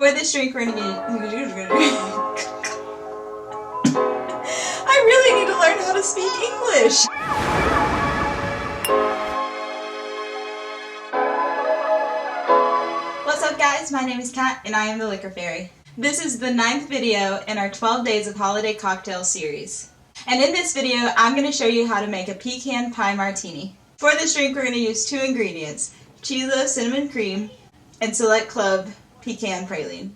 For this drink, we're gonna get. I really need to learn how to speak English. What's up, guys? My name is Kat, and I am the Liquor Fairy. This is the 9th video in our 12 Days of Holiday Cocktail series. And in this video, I'm going to show you how to make a pecan pie martini. For this drink, we're going to use 2 ingredients, Chilo cinnamon cream and Select Club pecan praline.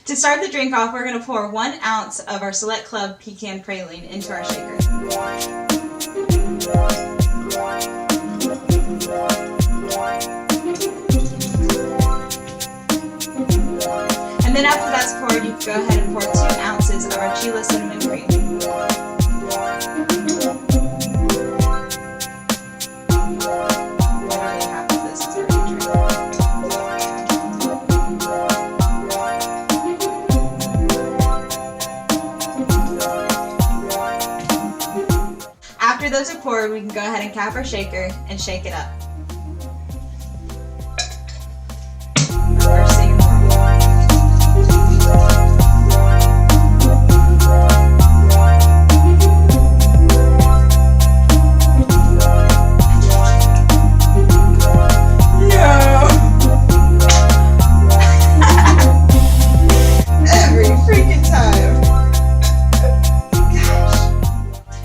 To start the drink off, we're going to pour 1 ounce of our Select Club pecan praline into our shaker. And then after that's poured, you can go ahead and pour 2 ounces of our Chilo cinnamon cream. Literally half of this is already drink. After those are poured, we can go ahead and cap our shaker and shake it up.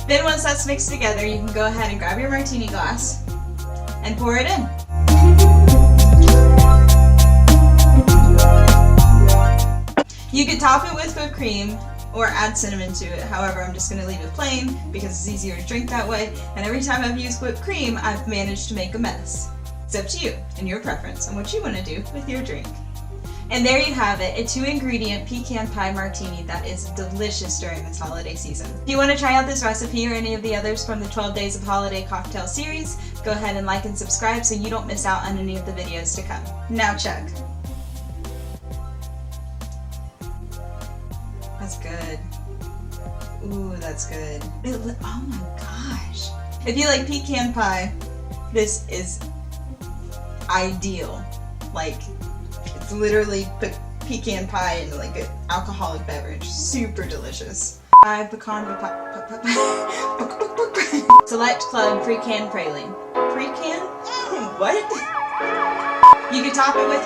Then once that's mixed together, you can go ahead and grab your martini glass and pour it in. You could top it with whipped cream or add cinnamon to it. However, I'm just going to leave it plain because it's easier to drink that way, and every time I've used whipped cream, I've managed to make a mess. It's up to you and your preference and what you want to do with your drink. And there you have it, a 2-ingredient pecan pie martini that is delicious during this holiday season. If you want to try out this recipe or any of the others from the 12 Days of Holiday Cocktail series, go ahead and like and subscribe so you don't miss out on any of the videos to come. Now chug. That's good. Ooh, that's good. Oh my gosh. If you like pecan pie, this is ideal. Like, it's literally pecan pie in like an alcoholic beverage. Super delicious. Pecan Select Club Pecan praline. Pecan? What? You could top it with